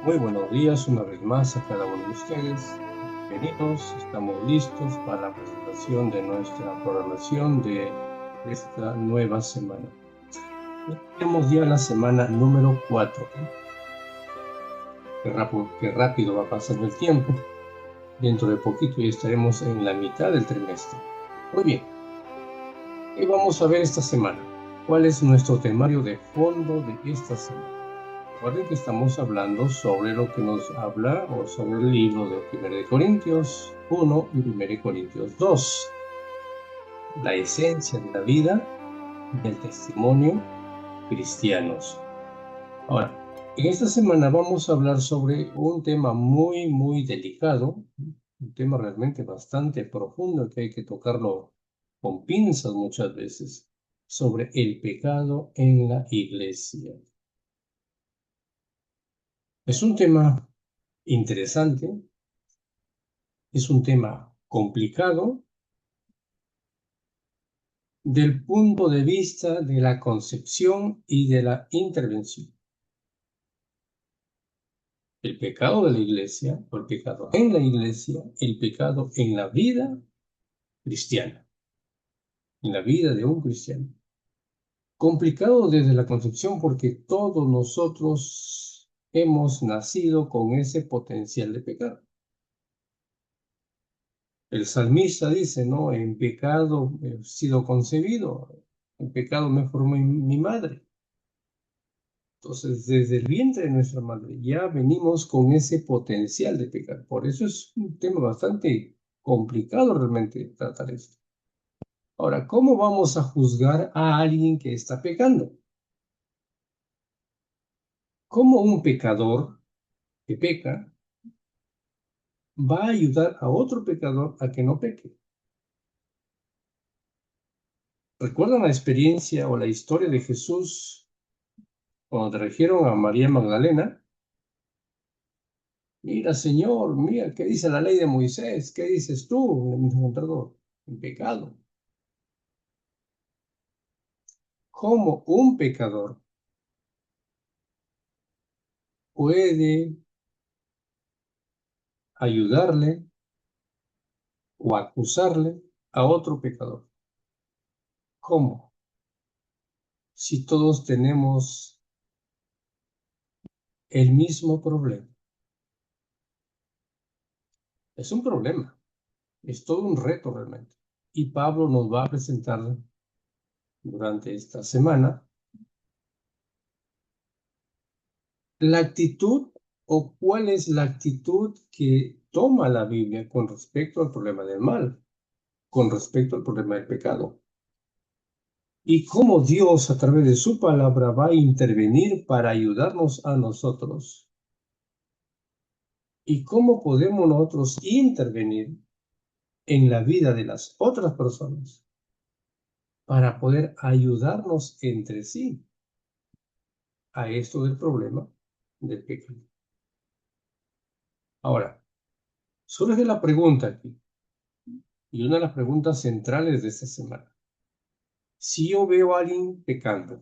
Muy buenos días una vez más a cada uno de ustedes. Bienvenidos, estamos listos para la presentación de nuestra programación de esta nueva semana. Tenemos ya la semana número 4. Qué rápido va pasando el tiempo. Dentro de poquito ya estaremos en la mitad del trimestre. Muy bien, ¿qué vamos a ver esta semana? ¿Cuál es nuestro temario de fondo de esta semana? Recuerden que estamos hablando sobre lo que nos habla o sobre el libro de 1 de Corintios 1 y 1 de Corintios 2, la esencia de la vida del testimonio cristianos. Ahora, en esta semana vamos a hablar sobre un tema muy delicado, un tema realmente bastante profundo que hay que tocarlo con pinzas muchas veces, sobre el pecado en la iglesia. Es un tema interesante. Es un tema complicado del punto de vista de la concepción y de la intervención. El pecado de la iglesia, o el pecado en la iglesia, el pecado en la vida cristiana, en la vida de un cristiano. Complicado desde la concepción porque todos nosotros hemos nacido con ese potencial de pecado. El salmista dice, ¿no? En pecado he sido concebido, en pecado me formó mi madre. Entonces, desde el vientre de nuestra madre ya venimos con ese potencial de pecar. Por eso es un tema bastante complicado realmente tratar esto. Ahora, ¿cómo vamos a juzgar a alguien que está pecando? ¿Cómo un pecador que peca va a ayudar a otro pecador a que no peque? ¿Recuerdan la experiencia o la historia de Jesús cuando trajeron a María Magdalena? Mira, Señor, mira, ¿qué dice la ley de Moisés? ¿Qué dices tú? Le dijo, perdón, en pecado. ¿Cómo un pecador puede ayudarle o acusarle a otro pecador? ¿Cómo? Si todos tenemos el mismo problema. Es un problema, es todo un reto realmente. Y Pablo nos va a presentar durante esta semana la actitud o cuál es la actitud que toma la Biblia con respecto al problema del mal, con respecto al problema del pecado. Y cómo Dios a través de su palabra va a intervenir para ayudarnos a nosotros. Y cómo podemos nosotros intervenir en la vida de las otras personas para poder ayudarnos entre sí a esto del problema del pecado. Ahora, surge la pregunta aquí, y una de las preguntas centrales de esta semana. Si yo veo a alguien pecando,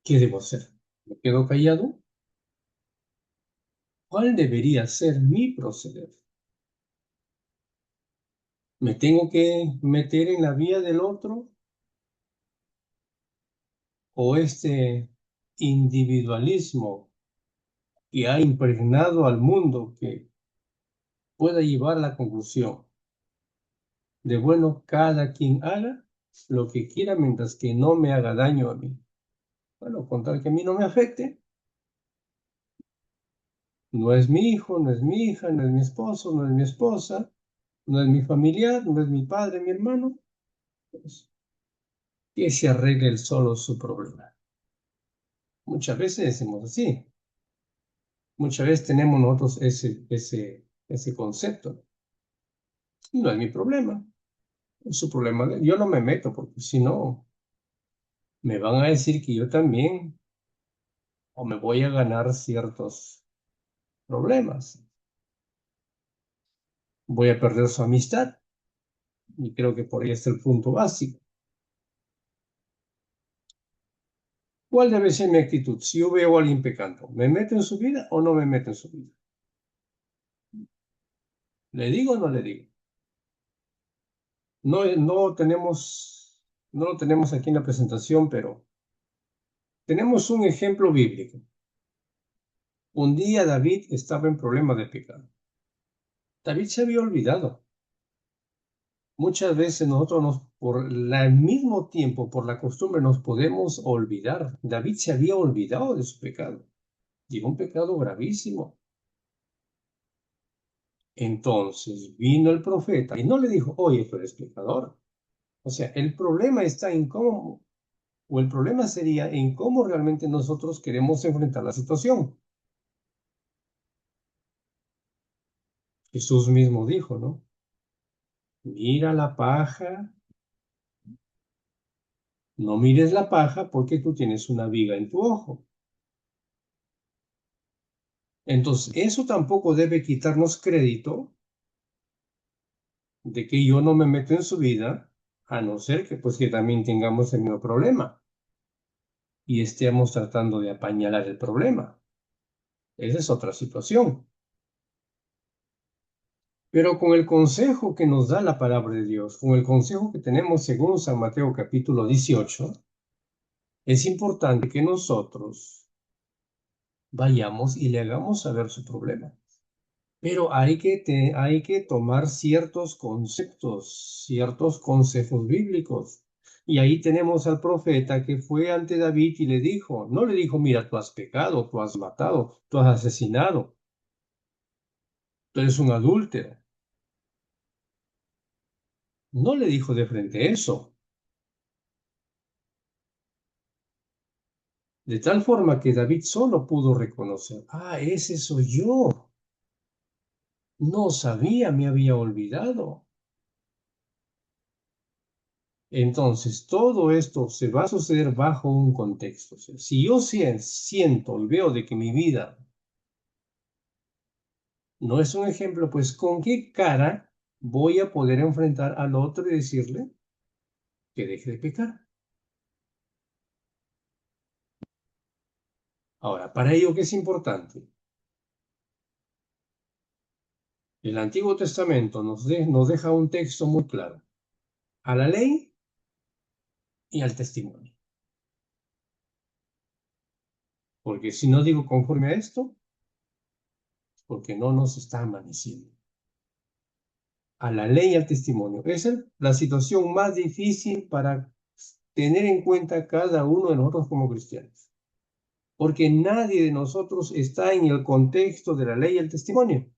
¿qué debo hacer? ¿Me quedo callado? ¿Cuál debería ser mi proceder? ¿Me tengo que meter en la vía del otro? ¿O este individualismo que ha impregnado al mundo que pueda llevar a la conclusión de, bueno, cada quien haga lo que quiera mientras que no me haga daño a mí? Bueno, con tal que a mí no me afecte, no es mi hijo, no es mi hija, no es mi esposo, no es mi esposa, no es mi familiar, no es mi padre, mi hermano, pues, que se arregle él solo su problema. Muchas veces decimos así, muchas veces tenemos nosotros ese concepto. No es mi problema, es su problema. Yo no me meto porque si no, me van a decir que yo también o me voy a ganar ciertos problemas. Voy a perder su amistad y creo que por ahí está el punto básico. ¿Cuál debe ser mi actitud? Si yo veo a alguien pecando, ¿me meto en su vida o no me meto en su vida? ¿Le digo o no le digo? No, no lo tenemos aquí en la presentación, pero tenemos un ejemplo bíblico. Un día David estaba en problema de pecado. David se había olvidado. Muchas veces nosotros por el mismo tiempo, por la costumbre, nos podemos olvidar. David se había olvidado de su pecado. Y un pecado gravísimo. Entonces vino el profeta y no le dijo, oye, tú eres pecador. O sea, el problema está en cómo, o el problema sería en cómo realmente nosotros queremos enfrentar la situación. Jesús mismo dijo, ¿no? Mira la paja, no mires la paja porque tú tienes una viga en tu ojo. Entonces, eso tampoco debe quitarnos crédito de que yo no me meto en su vida, a no ser que pues que también tengamos el mismo problema y estemos tratando de apañalar el problema. Esa es otra situación. Pero con el consejo que nos da la palabra de Dios, con el consejo que tenemos según San Mateo capítulo 18, es importante que nosotros vayamos y le hagamos saber su problema. Pero hay que tomar ciertos conceptos, ciertos consejos bíblicos. Y ahí tenemos al profeta que fue ante David y le dijo, no le dijo, mira, tú has pecado, tú has matado, tú has asesinado, tú eres un adúltero. No le dijo de frente eso. De tal forma que David solo pudo reconocer, ese soy yo. No sabía, me había olvidado. Entonces, todo esto se va a suceder bajo un contexto. O sea, si yo siento y veo de que mi vida no es un ejemplo, pues ¿con qué cara voy a poder enfrentar al otro y decirle que deje de pecar? Ahora, para ello, ¿qué es importante? El Antiguo Testamento nos deja un texto muy claro, a la ley y al testimonio. Porque si no digo conforme a esto, porque no nos está amaneciendo. A la ley y al testimonio. Esa es la situación más difícil para tener en cuenta cada uno de nosotros como cristianos. Porque nadie de nosotros está en el contexto de la ley y el testimonio.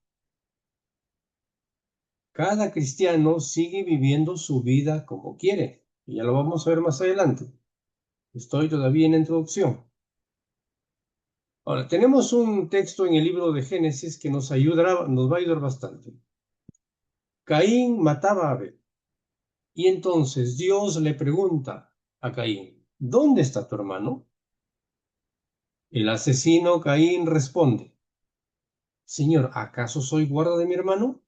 Cada cristiano sigue viviendo su vida como quiere. Y ya lo vamos a ver más adelante. Estoy todavía en la introducción. Ahora, tenemos un texto en el libro de Génesis que nos va a ayudar bastante. Caín mataba a Abel. Y entonces Dios le pregunta a Caín, ¿dónde está tu hermano? El asesino Caín responde, Señor, ¿acaso soy guarda de mi hermano?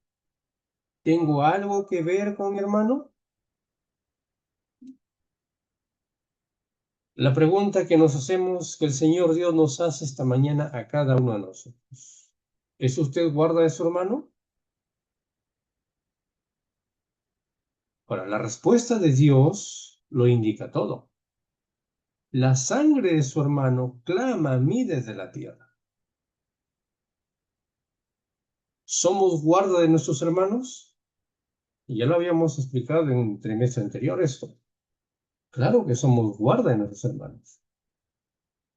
¿Tengo algo que ver con mi hermano? La pregunta que nos hacemos, que el Señor Dios nos hace esta mañana a cada uno de nosotros. ¿Es usted guarda de su hermano? Ahora, la respuesta de Dios lo indica todo. La sangre de su hermano clama a mí desde la tierra. ¿Somos guarda de nuestros hermanos? Y ya lo habíamos explicado en un trimestre anterior esto. Claro que somos guarda de nuestros hermanos.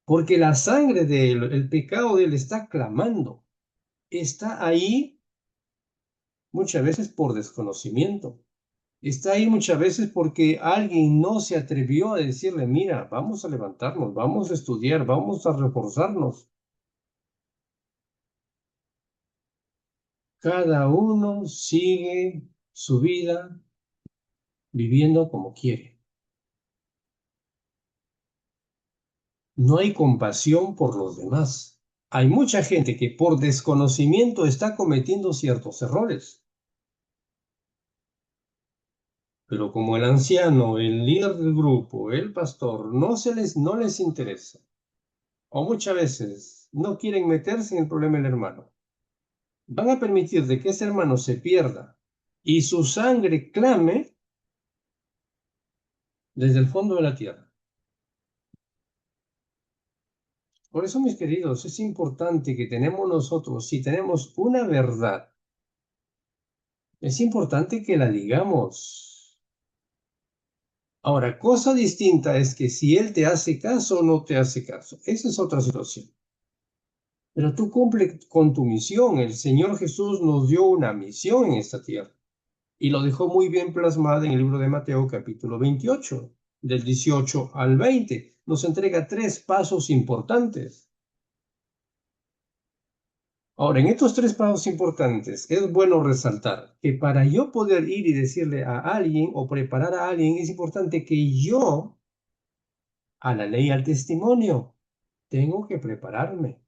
Porque la sangre de él, el pecado de él está clamando. Está ahí muchas veces por desconocimiento. Está ahí muchas veces porque alguien no se atrevió a decirle, mira, vamos a levantarnos, vamos a estudiar, vamos a reforzarnos. Cada uno sigue su vida viviendo como quiere. No hay compasión por los demás. Hay mucha gente que por desconocimiento está cometiendo ciertos errores. Pero como el anciano, el líder del grupo, el pastor, no les interesa, o muchas veces no quieren meterse en el problema del hermano, van a permitir de que ese hermano se pierda y su sangre clame desde el fondo de la tierra. Por eso, mis queridos, es importante que tenemos nosotros, si tenemos una verdad, es importante que la digamos. Ahora, cosa distinta es que si él te hace caso o no te hace caso. Esa es otra situación. Pero tú cumple con tu misión. El Señor Jesús nos dio una misión en esta tierra. Y lo dejó muy bien plasmado en el libro de Mateo, capítulo 28, del 18 al 20. Nos entrega 3 pasos importantes. Ahora, en estos 3 pasos importantes, es bueno resaltar que para yo poder ir y decirle a alguien o preparar a alguien, es importante que yo, a la ley y al testimonio, tengo que prepararme.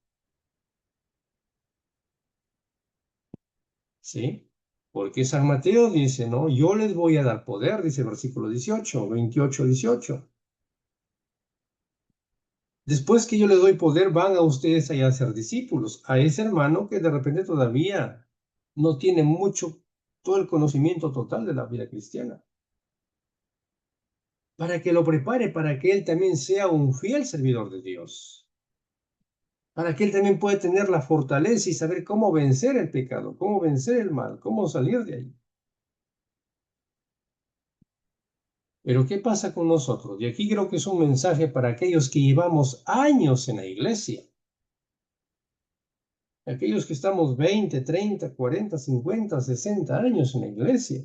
¿Sí? Porque San Mateo dice, ¿no? Yo les voy a dar poder, dice el versículo 18, 28, 18. Después que yo les doy poder, van a ustedes allá a ser discípulos. A ese hermano que de repente todavía no tiene todo el conocimiento total de la vida cristiana. Para que lo prepare, para que él también sea un fiel servidor de Dios. Para que él también pueda tener la fortaleza y saber cómo vencer el pecado, cómo vencer el mal, cómo salir de ahí. Pero ¿qué pasa con nosotros? Y aquí creo que es un mensaje para aquellos que llevamos años en la iglesia. Aquellos que estamos 20, 30, 40, 50, 60 años en la iglesia.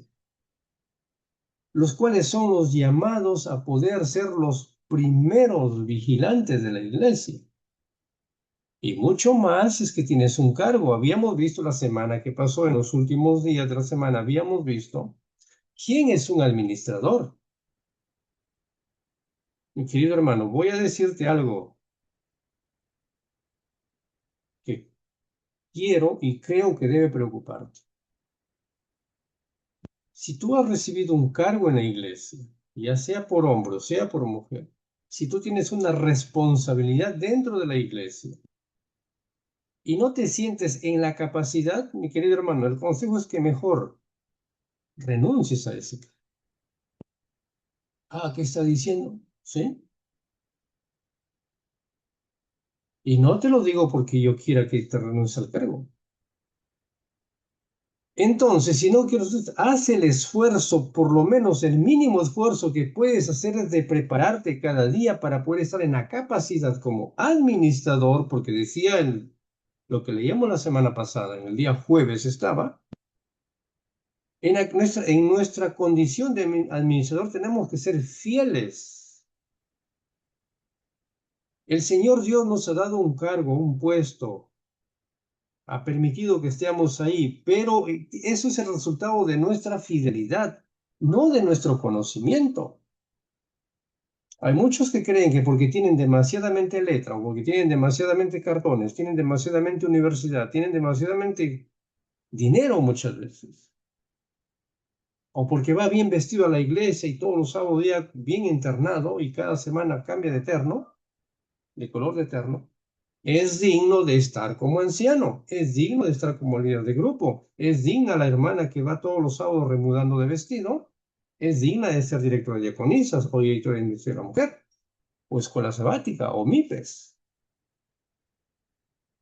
Los cuales son los llamados a poder ser los primeros vigilantes de la iglesia. Y mucho más es que tienes un cargo. Habíamos visto la semana que pasó, en los últimos días de la semana, habíamos visto quién es un administrador. Mi querido hermano, voy a decirte algo que quiero y creo que debe preocuparte. Si tú has recibido un cargo en la iglesia, ya sea por hombre o sea por mujer, si tú tienes una responsabilidad dentro de la iglesia y no te sientes en la capacidad, mi querido hermano, el consejo es que mejor renuncies a ese cargo. Ah, ¿qué está diciendo? ¿Sí? Y no te lo digo porque yo quiera que te renuncies al cargo. Entonces, si no quieres, haz el esfuerzo, por lo menos el mínimo esfuerzo que puedes hacer es de prepararte cada día para poder estar en la capacidad como administrador, porque decía lo que leíamos la semana pasada, en el día jueves estaba, en nuestra condición de administrador tenemos que ser fieles. El Señor Dios nos ha dado un cargo, un puesto, ha permitido que estemos ahí, pero eso es el resultado de nuestra fidelidad, no de nuestro conocimiento. Hay muchos que creen que porque tienen demasiadamente letra o porque tienen demasiadamente cartones, tienen demasiadamente universidad, tienen demasiadamente dinero muchas veces, o porque va bien vestido a la iglesia y todos los sábados día bien internado y cada semana cambia de terno, de color de terno, es digno de estar como anciano, es digno de estar como líder de grupo, es digna la hermana que va todos los sábados remudando de vestido, es digna de ser directora de diaconisas o directora de Ministerio de la Mujer, o escuela sabática, o MIPES.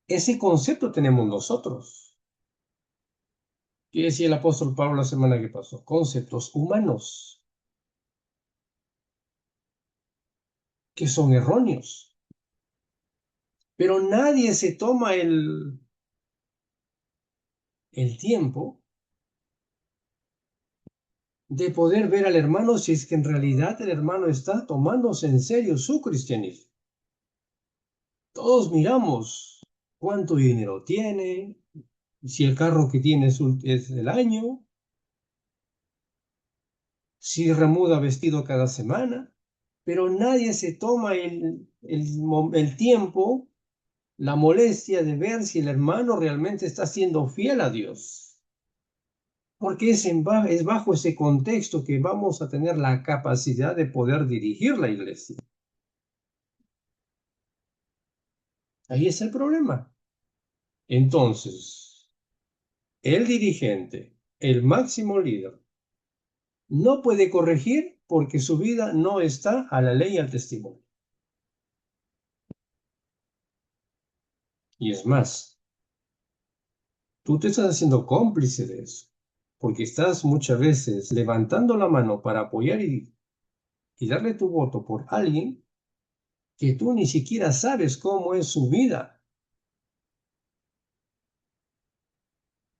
Ese concepto tenemos nosotros. ¿Qué decía el apóstol Pablo la semana que pasó? Conceptos humanos, que son erróneos. Pero nadie se toma el tiempo de poder ver al hermano si es que en realidad el hermano está tomándose en serio su cristianismo. Todos miramos cuánto dinero tiene, si el carro que tiene es del año, si remuda vestido cada semana, pero nadie se toma el tiempo, la molestia de ver si el hermano realmente está siendo fiel a Dios. porque es bajo ese contexto que vamos a tener la capacidad de poder dirigir la iglesia. Ahí es el problema. Entonces, el dirigente, el máximo líder, no puede corregir porque su vida no está a la ley y al testimonio. Y es más, tú te estás haciendo cómplice de eso, porque estás muchas veces levantando la mano para apoyar y darle tu voto por alguien que tú ni siquiera sabes cómo es su vida.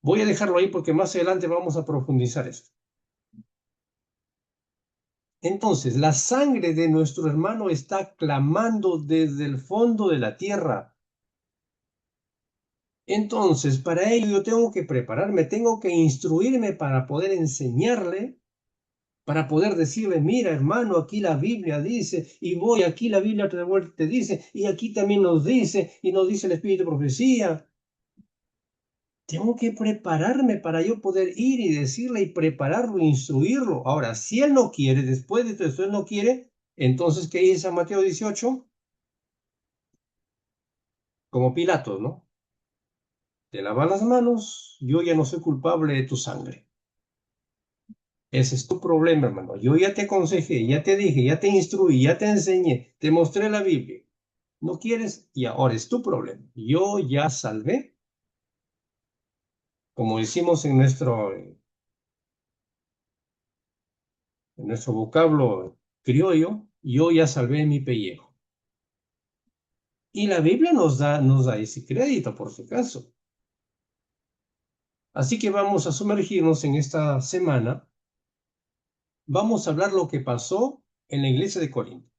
Voy a dejarlo ahí porque más adelante vamos a profundizar esto. Entonces, la sangre de nuestro hermano está clamando desde el fondo de la tierra. Entonces, para ello yo tengo que prepararme, tengo que instruirme para poder enseñarle, para poder decirle, mira hermano, aquí la Biblia dice, y voy, aquí la Biblia te dice, y aquí también nos dice, y nos dice el Espíritu de Profecía. Tengo que prepararme para yo poder ir y decirle y prepararlo, instruirlo. Ahora, si él no quiere, después de todo esto, él no quiere, entonces, ¿qué dice San Mateo 18? Como Pilatos, ¿no? Te lavas las manos, yo ya no soy culpable de tu sangre. Ese es tu problema, hermano. Yo ya te aconsejé, ya te dije, ya te instruí, ya te enseñé, te mostré la Biblia. No quieres y ahora es tu problema. Yo ya salvé, como decimos en nuestro vocablo criollo, yo ya salvé mi pellejo. Y la Biblia nos da ese crédito, por si acaso. Así que vamos a sumergirnos en esta semana. Vamos a hablar lo que pasó en la iglesia de Corinto.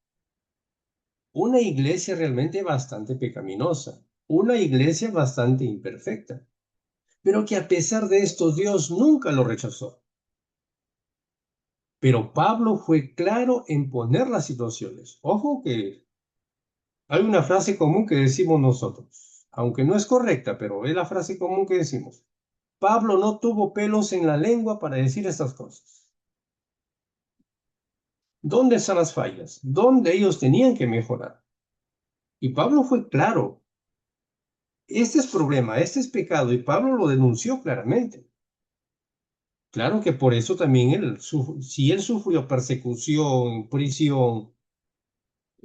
Una iglesia realmente bastante pecaminosa, una iglesia bastante imperfecta, pero que a pesar de esto Dios nunca lo rechazó. Pero Pablo fue claro en poner las situaciones. Ojo que hay una frase común que decimos nosotros, aunque no es correcta, pero es la frase común que decimos. Pablo no tuvo pelos en la lengua para decir estas cosas. ¿Dónde están las fallas? ¿Dónde ellos tenían que mejorar? Y Pablo fue claro. Este es problema, este es pecado, y Pablo lo denunció claramente. Claro que por eso también si él sufrió persecución, prisión,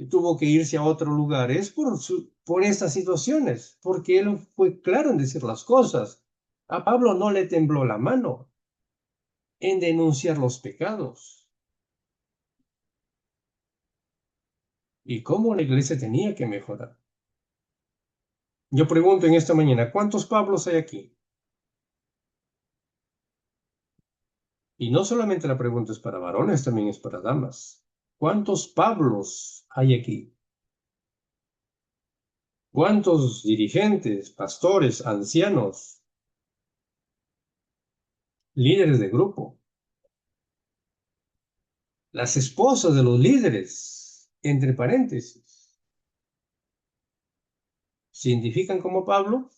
tuvo que irse a otro lugar, es por estas situaciones, porque él fue claro en decir las cosas. A Pablo no le tembló la mano en denunciar los pecados y cómo la iglesia tenía que mejorar. Yo pregunto en esta mañana, ¿cuántos Pablos hay aquí? Y no solamente la pregunta es para varones, también es para damas. ¿Cuántos Pablos hay aquí? ¿Cuántos dirigentes, pastores, ancianos, líderes de grupo? Las esposas de los líderes, entre paréntesis, ¿se identifican como Pablo?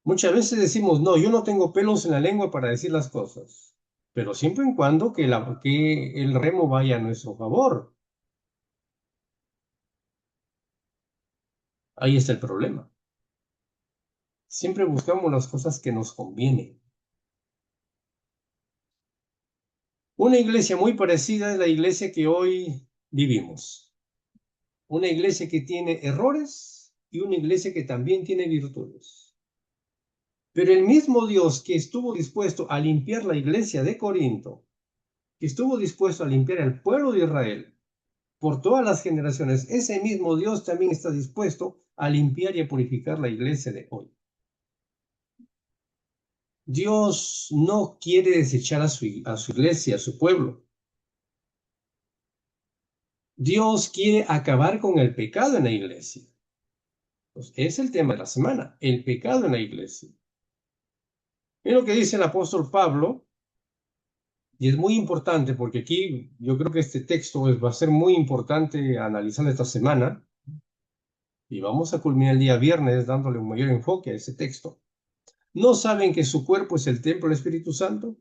Muchas veces decimos, no, yo no tengo pelos en la lengua para decir las cosas, pero siempre y cuando que el remo vaya a nuestro favor. Ahí está el problema. Siempre buscamos las cosas que nos convienen. Una iglesia muy parecida es la iglesia que hoy vivimos. Una iglesia que tiene errores y una iglesia que también tiene virtudes. Pero el mismo Dios que estuvo dispuesto a limpiar la iglesia de Corinto, que estuvo dispuesto a limpiar el pueblo de Israel por todas las generaciones, ese mismo Dios también está dispuesto a limpiar y a purificar la iglesia de hoy. Dios no quiere desechar a su iglesia, a su pueblo. Dios quiere acabar con el pecado en la iglesia. Pues es el tema de la semana, el pecado en la iglesia. Mira lo que dice el apóstol Pablo, y es muy importante porque aquí yo creo que este texto va a ser muy importante analizar esta semana, y vamos a culminar el día viernes dándole un mayor enfoque a ese texto. ¿No saben que su cuerpo es el templo del Espíritu Santo,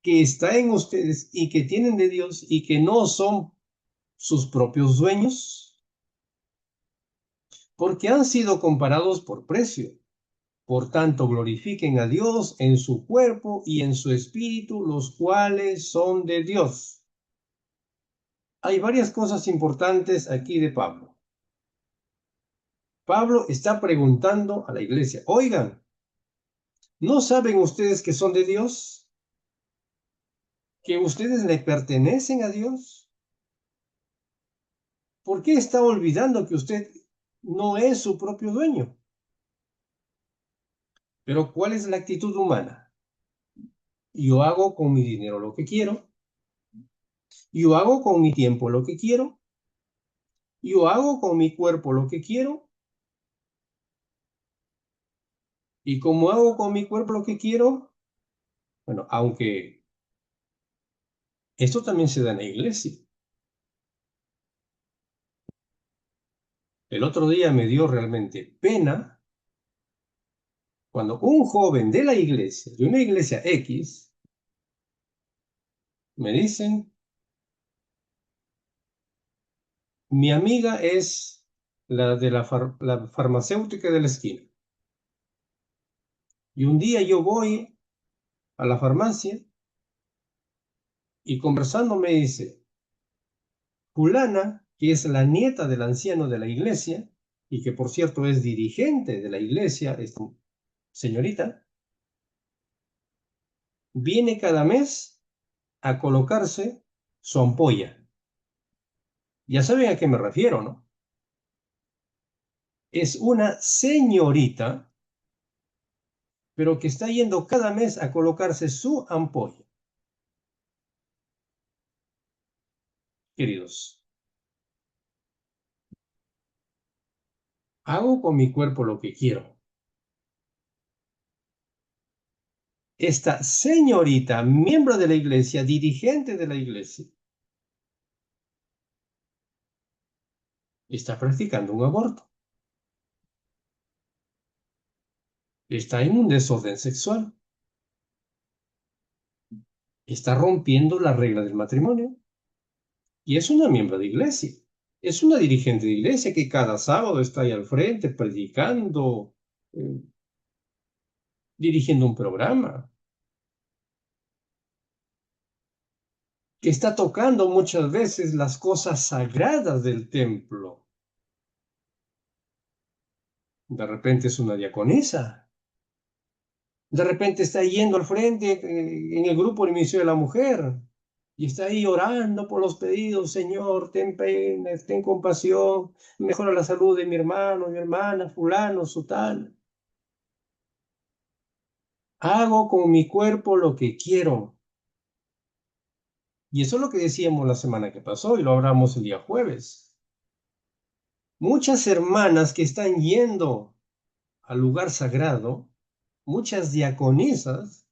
que está en ustedes y que tienen de Dios y que no son sus propios dueños? Porque han sido comparados por precio. Por tanto, glorifiquen a Dios en su cuerpo y en su espíritu, los cuales son de Dios. Hay varias cosas importantes aquí de Pablo. Pablo está preguntando a la iglesia, oigan, ¿no saben ustedes que son de Dios? ¿Que ustedes le pertenecen a Dios? ¿Por qué está olvidando que usted no es su propio dueño? Pero ¿cuál es la actitud humana? Yo hago con mi dinero lo que quiero, yo hago con mi tiempo lo que quiero, yo hago con mi cuerpo lo que quiero, y como hago con mi cuerpo lo que quiero, bueno, aunque esto también se da en la iglesia. El otro día me dio realmente pena cuando un joven de la iglesia, de una iglesia X, me dicen, mi amiga es la de la farmacéutica de la esquina. Y un día yo voy a la farmacia y conversando me dice, fulana, que es la nieta del anciano de la iglesia, y que por cierto es dirigente de la iglesia, esta señorita, viene cada mes a colocarse su ampolla. Ya saben a qué me refiero, ¿no? Es una señorita, pero que está yendo cada mes a colocarse su ampolla. Queridos, hago con mi cuerpo lo que quiero. Esta señorita, miembro de la iglesia, dirigente de la iglesia, está practicando un aborto. Está en un desorden sexual. Está rompiendo la regla del matrimonio. Y es una miembro de iglesia. Es una dirigente de iglesia que cada sábado está ahí al frente predicando, eh, dirigiendo un programa, que está tocando muchas veces las cosas sagradas del templo. De repente es una diaconisa. De repente está yendo al frente en el grupo del Ministerio de la Mujer y está ahí orando por los pedidos. Señor, ten pena, ten compasión, mejora la salud de mi hermano, mi hermana, fulano, su tal. Hago con mi cuerpo lo que quiero. Y eso es lo que decíamos la semana que pasó y lo hablamos el día jueves. Muchas hermanas que están yendo al lugar sagrado, muchas diaconisas,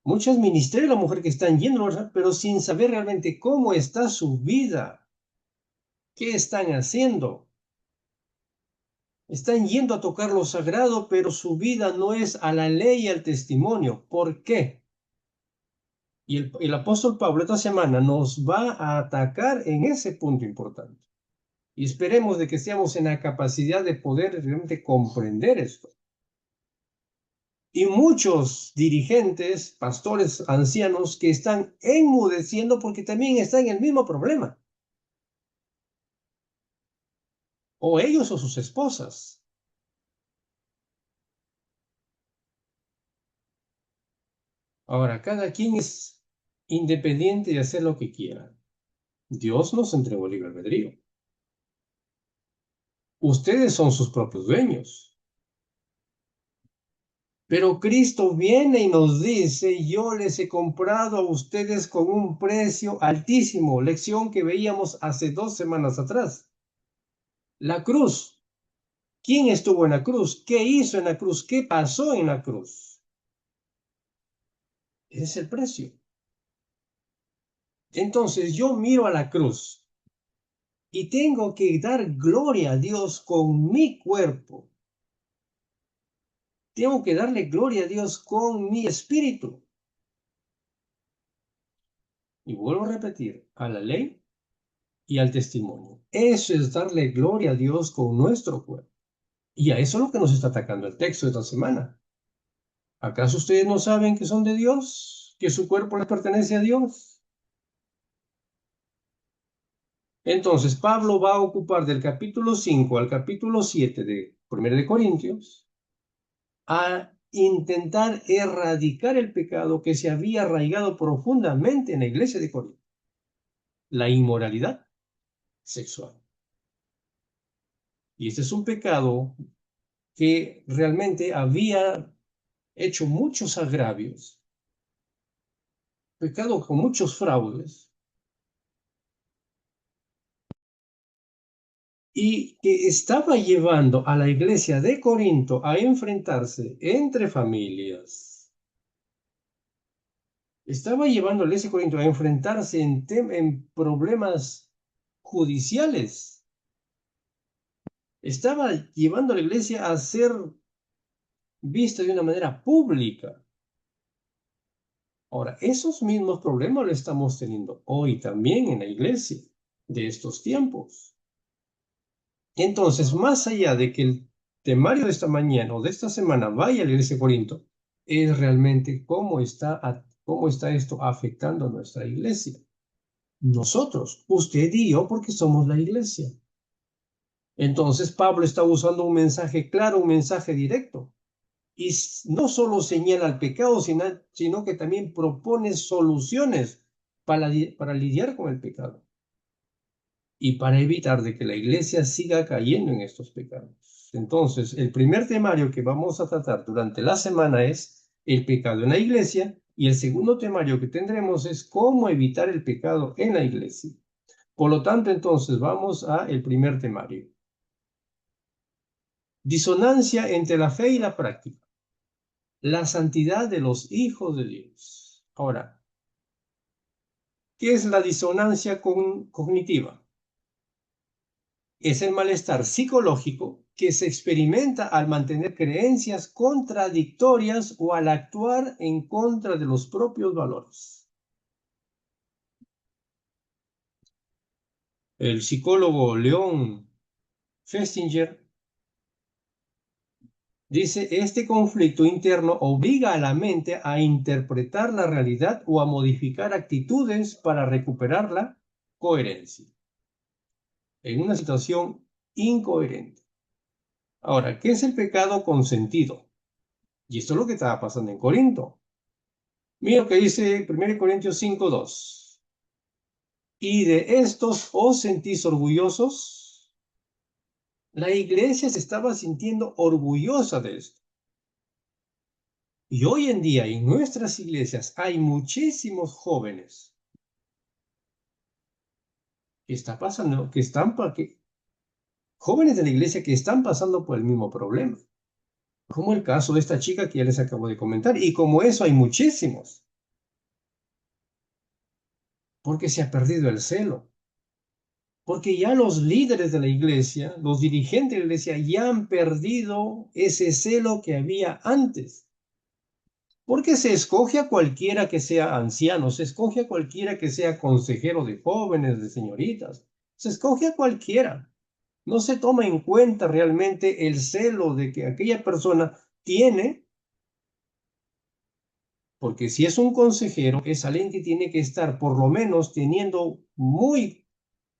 muchos ministerios de la mujer que están yendo al lugar sagrado, pero sin saber realmente cómo está su vida, qué están haciendo. Están yendo a tocar lo sagrado, pero su vida no es a la ley y al testimonio. ¿Por qué? Y el apóstol Pablo esta semana nos va a atacar en ese punto importante. Y esperemos de que estemos en la capacidad de poder realmente comprender esto. Y muchos dirigentes, pastores, ancianos que están enmudeciendo porque también están en el mismo problema. O ellos o sus esposas. Ahora, cada quien es independiente de hacer lo que quiera. Dios nos entregó libre albedrío. Ustedes son sus propios dueños. Pero Cristo viene y nos dice, yo les he comprado a ustedes con un precio altísimo. Lección que veíamos hace 2 semanas atrás. La cruz. ¿Quién estuvo en la cruz? ¿Qué hizo en la cruz? ¿Qué pasó en la cruz? Ese es el precio. Entonces yo miro a la cruz y tengo que dar gloria a Dios con mi cuerpo. Tengo que darle gloria a Dios con mi espíritu. Y vuelvo a repetir, a la ley y al testimonio. Eso es darle gloria a Dios con nuestro cuerpo. Y a eso es lo que nos está atacando el texto de esta semana. ¿Acaso ustedes no saben que son de Dios? ¿Que su cuerpo les pertenece a Dios? Entonces, Pablo va a ocupar del capítulo 5 al capítulo 7 de 1 de Corintios a intentar erradicar el pecado que se había arraigado profundamente en la iglesia de Corinto, la inmoralidad sexual. Y este es un pecado que realmente había hecho muchos agravios, pecado con muchos fraudes, y que estaba llevando a la iglesia de Corinto a enfrentarse entre familias. Estaba llevando a la iglesia de Corinto a enfrentarse en problemas judiciales. Estaba llevando a la iglesia a ser vista de una manera pública. Ahora, esos mismos problemas los estamos teniendo hoy también en la iglesia de estos tiempos. Entonces, más allá de que el temario de esta mañana o de esta semana vaya a la iglesia de Corinto, es realmente cómo está esto afectando a nuestra iglesia. Nosotros, usted y yo, porque somos la iglesia. Entonces, Pablo está usando un mensaje claro, un mensaje directo. Y no solo señala el pecado, sino que también propone soluciones para lidiar con el pecado y para evitar de que la iglesia siga cayendo en estos pecados. Entonces, el primer temario que vamos a tratar durante la semana es el pecado en la iglesia, y el segundo temario que tendremos es cómo evitar el pecado en la iglesia. Por lo tanto, entonces vamos a el primer temario. Disonancia entre la fe y la práctica. La santidad de los hijos de Dios. Ahora, ¿qué es la disonancia cognitiva? Es el malestar psicológico que se experimenta al mantener creencias contradictorias o al actuar en contra de los propios valores. El psicólogo Leon Festinger dice, este conflicto interno obliga a la mente a interpretar la realidad o a modificar actitudes para recuperar la coherencia en una situación incoherente. Ahora, ¿qué es el pecado consentido? Y esto es lo que estaba pasando en Corinto. Mira lo que dice 1 Corintios 5:2. ¿Y de estos os sentís orgullosos? La iglesia se estaba sintiendo orgullosa de esto. Y hoy en día en nuestras iglesias hay muchísimos jóvenes jóvenes de la iglesia que están pasando por el mismo problema. Como el caso de esta chica que ya les acabo de comentar. Y como eso hay muchísimos. Porque se ha perdido el celo. Porque ya los líderes de la iglesia, los dirigentes de la iglesia, ya han perdido ese celo que había antes. Porque se escoge a cualquiera que sea anciano, se escoge a cualquiera que sea consejero de jóvenes, de señoritas, se escoge a cualquiera. No se toma en cuenta realmente el celo de que aquella persona tiene, porque si es un consejero, es alguien que tiene que estar por lo menos teniendo muy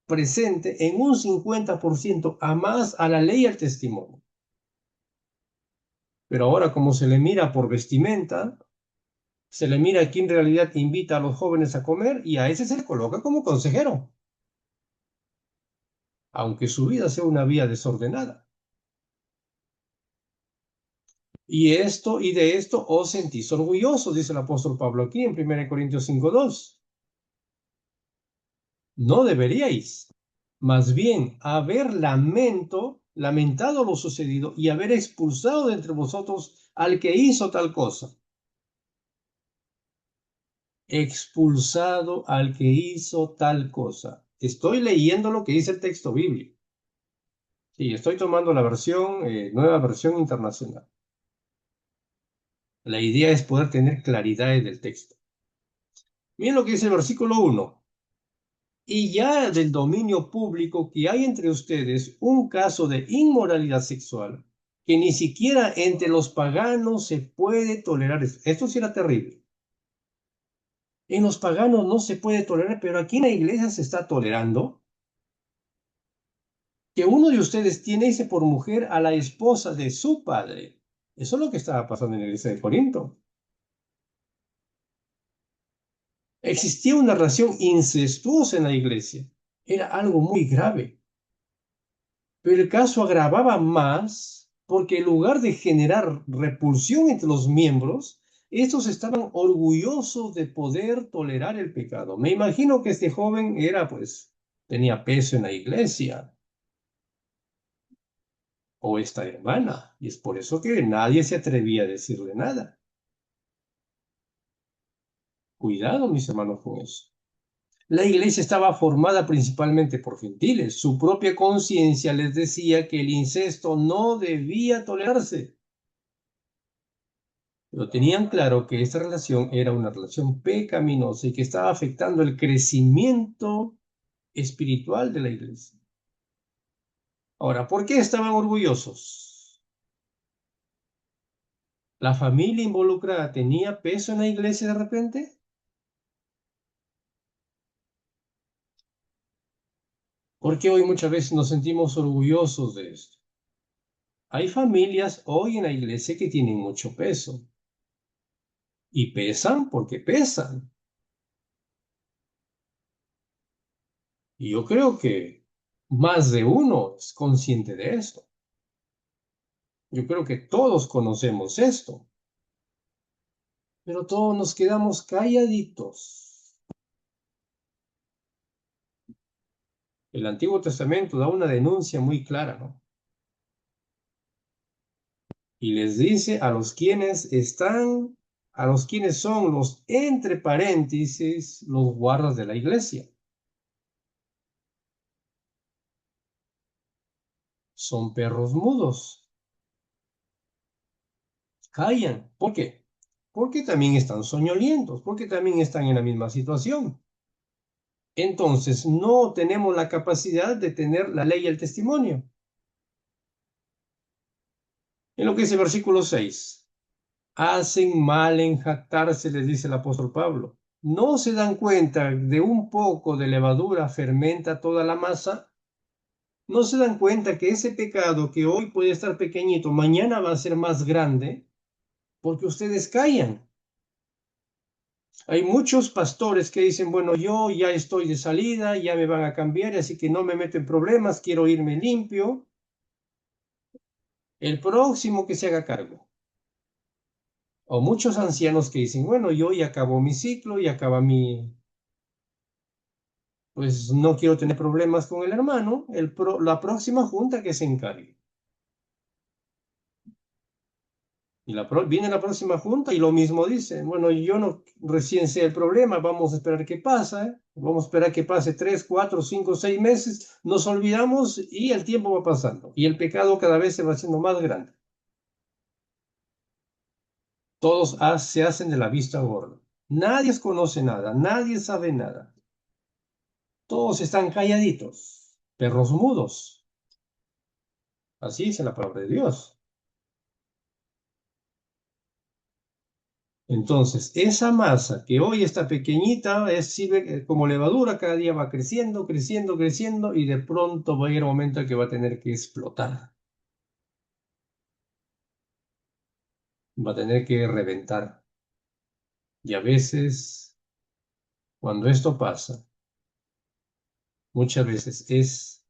presente en un 50% a más a la ley y al testimonio. Pero ahora, como se le mira por vestimenta, se le mira quién en realidad invita a los jóvenes a comer y a ese se le coloca como consejero, aunque su vida sea una vida desordenada. Y de esto os sentís orgullosos, dice el apóstol Pablo aquí en 1 Corintios 5:2. No deberíais, más bien haber lamentado lo sucedido y haber expulsado de entre vosotros al que hizo tal cosa. Expulsado al que hizo tal cosa. Estoy leyendo lo que dice el texto bíblico. Sí, estoy tomando la nueva versión internacional. La idea es poder tener claridad del texto. Miren lo que dice el versículo 1. Y ya del dominio público que hay entre ustedes un caso de inmoralidad sexual que ni siquiera entre los paganos se puede tolerar. Esto sí era terrible. En los paganos no se puede tolerar, pero aquí en la iglesia se está tolerando que uno de ustedes tiene por mujer a la esposa de su padre. Eso es lo que estaba pasando en la iglesia de Corinto. Existía una relación incestuosa en la iglesia. Era algo muy grave. Pero el caso agravaba más porque en lugar de generar repulsión entre los miembros, estos estaban orgullosos de poder tolerar el pecado. Me imagino que este joven tenía peso en la iglesia, o esta hermana, y es por eso que nadie se atrevía a decirle nada. Cuidado, mis hermanos, con eso. La iglesia estaba formada principalmente por gentiles. Su propia conciencia les decía que el incesto no debía tolerarse. Pero tenían claro que esta relación era una relación pecaminosa y que estaba afectando el crecimiento espiritual de la iglesia. Ahora, ¿por qué estaban orgullosos? ¿La familia involucrada tenía peso en la iglesia de repente? Porque hoy muchas veces nos sentimos orgullosos de esto. Hay familias hoy en la iglesia que tienen mucho peso. Y pesan porque pesan. Y yo creo que más de uno es consciente de esto. Yo creo que todos conocemos esto. Pero todos nos quedamos calladitos. El Antiguo Testamento da una denuncia muy clara, ¿no? Y les dice a los quienes son los, entre paréntesis, los guardas de la iglesia. Son perros mudos. Callan. ¿Por qué? Porque también están soñolientos, porque también están en la misma situación. Entonces, no tenemos la capacidad de tener la ley y el testimonio. En lo que dice el versículo 6. Hacen mal en jactarse, les dice el apóstol Pablo. ¿No se dan cuenta de un poco de levadura fermenta toda la masa? ¿No se dan cuenta que ese pecado que hoy puede estar pequeñito, mañana va a ser más grande? Porque ustedes callan. Hay muchos pastores que dicen, bueno, yo ya estoy de salida, ya me van a cambiar, así que no me meto en problemas, quiero irme limpio. El próximo que se haga cargo. O muchos ancianos que dicen, bueno, yo ya acabó mi ciclo, ya acaba pues no quiero tener problemas con el hermano, la próxima junta que se encargue. Y viene la próxima junta y lo mismo dice, bueno, yo no recién sé el problema, vamos a esperar qué pasa, ¿eh? Vamos a esperar que pase 3, 4, 5, 6 meses, nos olvidamos y el tiempo va pasando. Y el pecado cada vez se va haciendo más grande. Todos se hacen de la vista gorda. Nadie conoce nada, nadie sabe nada. Todos están calladitos, perros mudos. Así dice la palabra de Dios. Entonces, esa masa que hoy está pequeñita sirve como levadura, cada día va creciendo, creciendo, creciendo y de pronto va a llegar un momento en que va a tener que explotar. Va a tener que reventar. Y a veces, cuando esto pasa, muchas veces es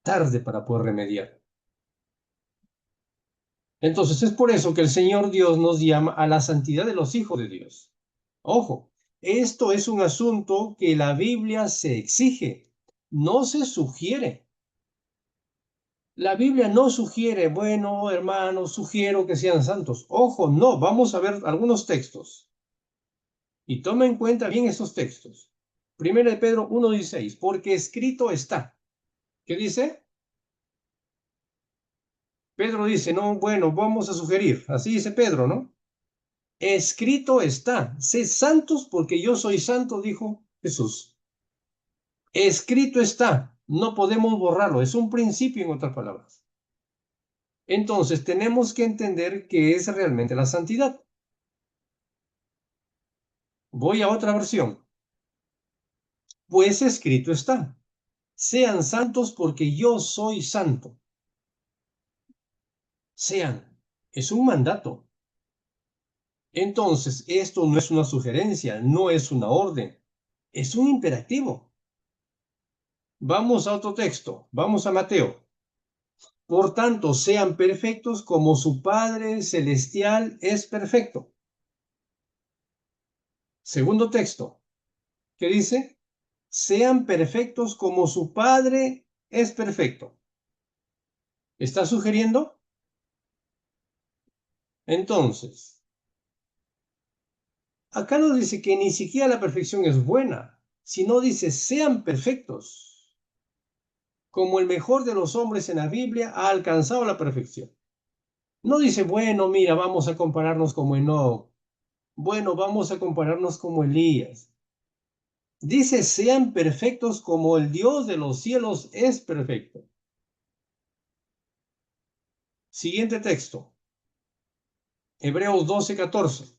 tarde para poder remediar. Entonces, es por eso que el Señor Dios nos llama a la santidad de los hijos de Dios. Ojo, esto es un asunto que la Biblia se exige, no se sugiere. La Biblia no sugiere, bueno, hermanos, sugiero que sean santos. Ojo, no, vamos a ver algunos textos. Y toma en cuenta bien esos textos. Primero de Pedro 1:16, porque escrito está. ¿Qué dice? Pedro dice, no, bueno, vamos a sugerir. Así dice Pedro, ¿no? Escrito está, sé santos porque yo soy santo, dijo Jesús. Escrito está, no podemos borrarlo, es un principio en otras palabras. Entonces tenemos que entender qué es realmente la santidad. Voy a otra versión. Pues escrito está, sean santos porque yo soy santo. Sean, es un mandato. Entonces, esto no es una sugerencia, no es una orden, es un imperativo. Vamos a otro texto, vamos a Mateo. Por tanto, sean perfectos como su Padre Celestial es perfecto. Segundo texto, ¿qué dice? Sean perfectos como su Padre es perfecto. ¿Está sugiriendo? Entonces, acá nos dice que ni siquiera la perfección es buena, sino dice sean perfectos, como el mejor de los hombres en la Biblia ha alcanzado la perfección. No dice, bueno, mira, vamos a compararnos como Enoc, bueno, vamos a compararnos como Elías. Dice, sean perfectos como el Dios de los cielos es perfecto. Siguiente texto, Hebreos 12:14.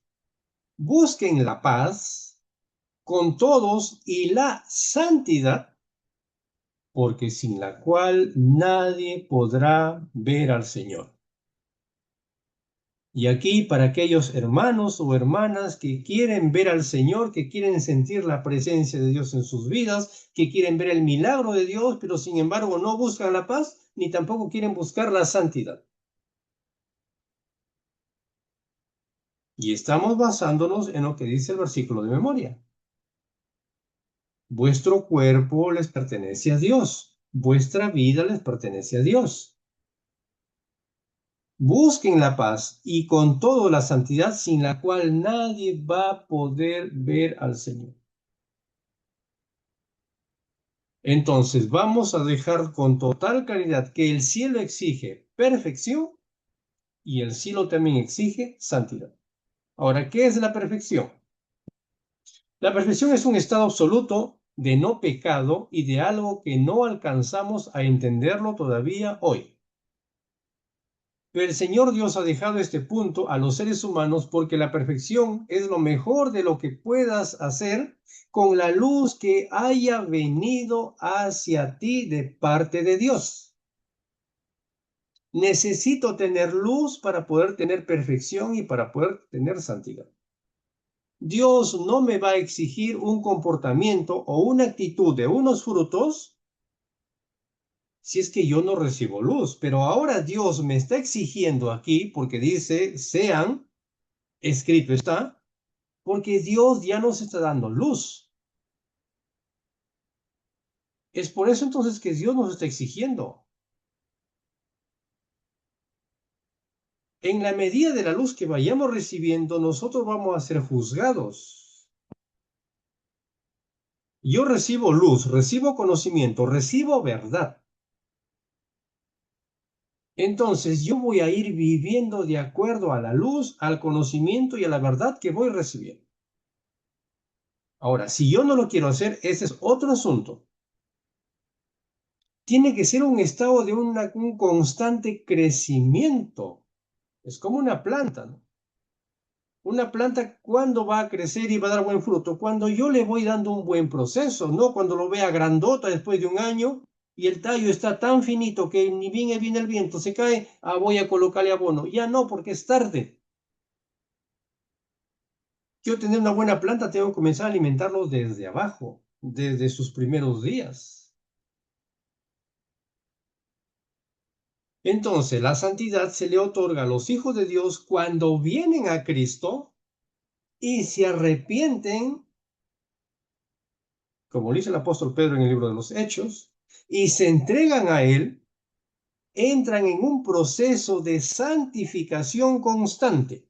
Busquen la paz con todos y la santidad, porque sin la cual nadie podrá ver al Señor. Y aquí para aquellos hermanos o hermanas que quieren ver al Señor, que quieren sentir la presencia de Dios en sus vidas, que quieren ver el milagro de Dios, pero sin embargo no buscan la paz, ni tampoco quieren buscar la santidad. Y estamos basándonos en lo que dice el versículo de memoria. Vuestro cuerpo les pertenece a Dios, vuestra vida les pertenece a Dios. Busquen la paz y con todo la santidad sin la cual nadie va a poder ver al Señor. Entonces vamos a dejar con total claridad que el cielo exige perfección y el cielo también exige santidad. Ahora, ¿qué es la perfección? La perfección es un estado absoluto de no pecado y de algo que no alcanzamos a entenderlo todavía hoy. Pero el Señor Dios ha dejado este punto a los seres humanos porque la perfección es lo mejor de lo que puedas hacer con la luz que haya venido hacia ti de parte de Dios. Necesito tener luz para poder tener perfección y para poder tener santidad. Dios no me va a exigir un comportamiento o una actitud de unos frutos si es que yo no recibo luz. Pero ahora Dios me está exigiendo aquí porque dice, sean, escrito está, porque Dios ya nos está dando luz. Es por eso entonces que Dios nos está exigiendo. En la medida de la luz que vayamos recibiendo, nosotros vamos a ser juzgados. Yo recibo luz, recibo conocimiento, recibo verdad. Entonces yo voy a ir viviendo de acuerdo a la luz, al conocimiento y a la verdad que voy recibiendo. Ahora, si yo no lo quiero hacer, ese es otro asunto. Tiene que ser un estado de un constante crecimiento. Es como una planta, ¿no? Una planta, ¿cuándo va a crecer y va a dar buen fruto? Cuando yo le voy dando un buen proceso, no cuando lo vea grandota después de un año y el tallo está tan finito que ni viene el viento, se cae, voy a colocarle abono. Ya no, porque es tarde. Quiero tener una buena planta, tengo que comenzar a alimentarlo desde abajo, desde sus primeros días. Entonces, la santidad se le otorga a los hijos de Dios cuando vienen a Cristo y se arrepienten, como dice el apóstol Pedro en el libro de los Hechos, y se entregan a Él, entran en un proceso de santificación constante.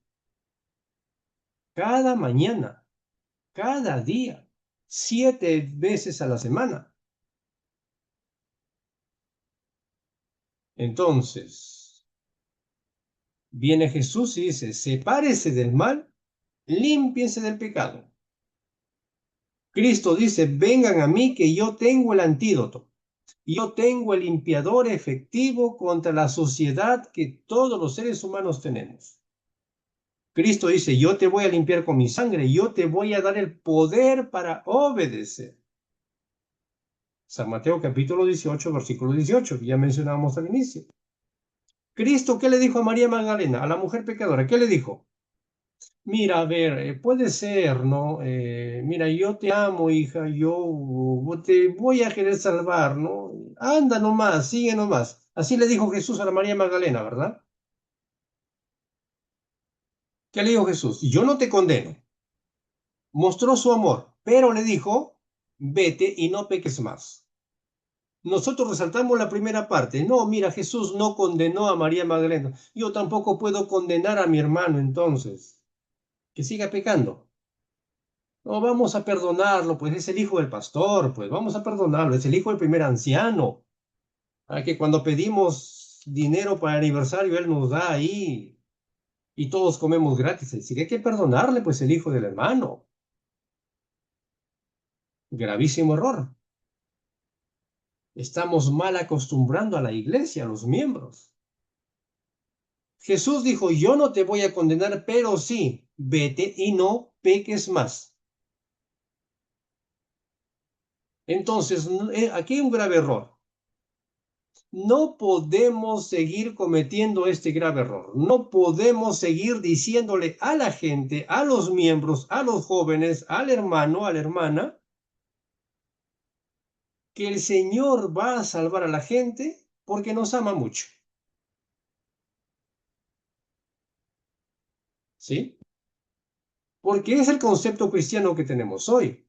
Cada mañana, cada día, 7 veces a la semana. Entonces, viene Jesús y dice, sepárese del mal límpiense del pecado. Cristo dice, vengan a mí que yo tengo el antídoto. Yo tengo el limpiador efectivo contra la suciedad que todos los seres humanos tenemos. Cristo dice, yo te voy a limpiar con mi sangre, yo te voy a dar el poder para obedecer. San Mateo capítulo 18, versículo 18, que ya mencionábamos al inicio. Cristo, ¿qué le dijo a María Magdalena, a la mujer pecadora? ¿Qué le dijo? Mira, a ver, puede ser, ¿no? Mira, yo te amo, hija, yo te voy a querer salvar, ¿no? Anda nomás, sigue nomás. Así le dijo Jesús a la María Magdalena, ¿verdad? ¿Qué le dijo Jesús? Yo no te condeno. Mostró su amor, pero le dijo, vete y no peques más. Nosotros resaltamos la primera parte. No, mira, Jesús no condenó a María Magdalena. Yo tampoco puedo condenar a mi hermano entonces. Que siga pecando. No, vamos a perdonarlo, pues es el hijo del pastor, pues vamos a perdonarlo, es el hijo del primer anciano. A que cuando pedimos dinero para el aniversario, él nos da ahí y todos comemos gratis. Así que hay que perdonarle, pues el hijo del hermano. Gravísimo error. Estamos mal acostumbrando a la iglesia, a los miembros. Jesús dijo, yo no te voy a condenar, pero sí, vete y no peques más. Entonces, aquí hay un grave error. No podemos seguir cometiendo este grave error. No podemos seguir diciéndole a la gente, a los miembros, a los jóvenes, al hermano, a la hermana, que el Señor va a salvar a la gente porque nos ama mucho. ¿Sí? Porque es el concepto cristiano que tenemos hoy.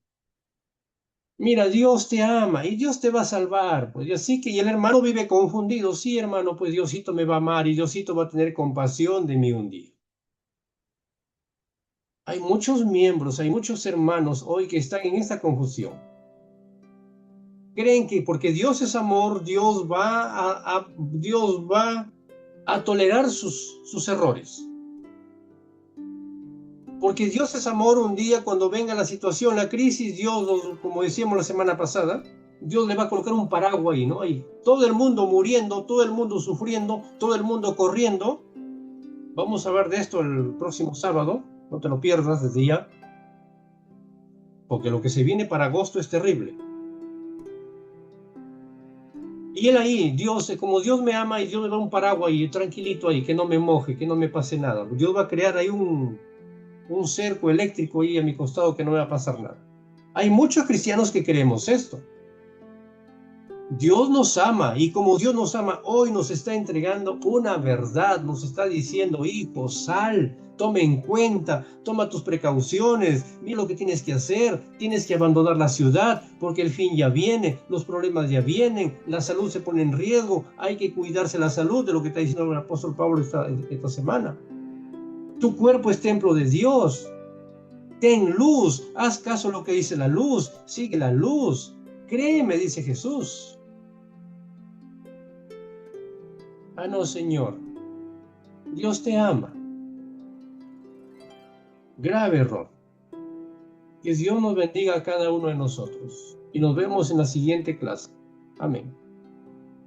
Mira, Dios te ama y Dios te va a salvar. Pues así que y el hermano vive confundido. Sí, hermano, pues Diosito me va a amar y Diosito va a tener compasión de mí un día. Hay muchos miembros, hay muchos hermanos hoy que están en esta confusión. Creen que porque Dios es amor, Dios va a tolerar sus errores. Porque Dios es amor, un día cuando venga la situación, la crisis, Dios, como decíamos la semana pasada, Dios le va a colocar un paraguas ahí, ¿no? Hay todo el mundo muriendo, todo el mundo sufriendo, todo el mundo corriendo. Vamos a hablar de esto el próximo sábado, no te lo pierdas desde ya, porque lo que se viene para agosto es terrible. Y él ahí, Dios, como Dios me ama y Dios me da un paraguas y tranquilito ahí, que no me moje, que no me pase nada. Dios va a crear ahí un cerco eléctrico ahí a mi costado que no me va a pasar nada. Hay muchos cristianos que creemos esto. Dios nos ama y como Dios nos ama, hoy nos está entregando una verdad, nos está diciendo, hijo, sal, tome en cuenta, toma tus precauciones, mira lo que tienes que hacer, tienes que abandonar la ciudad porque el fin ya viene, los problemas ya vienen, la salud se pone en riesgo, hay que cuidarse la salud, de lo que está diciendo el apóstol Pablo esta semana. Tu cuerpo es templo de Dios. Ten luz, haz caso a lo que dice la luz, sigue la luz. Créeme, dice Jesús. Ah, no, Señor. Dios te ama. Grave error. Que Dios nos bendiga a cada uno de nosotros. Y nos vemos en la siguiente clase. Amén.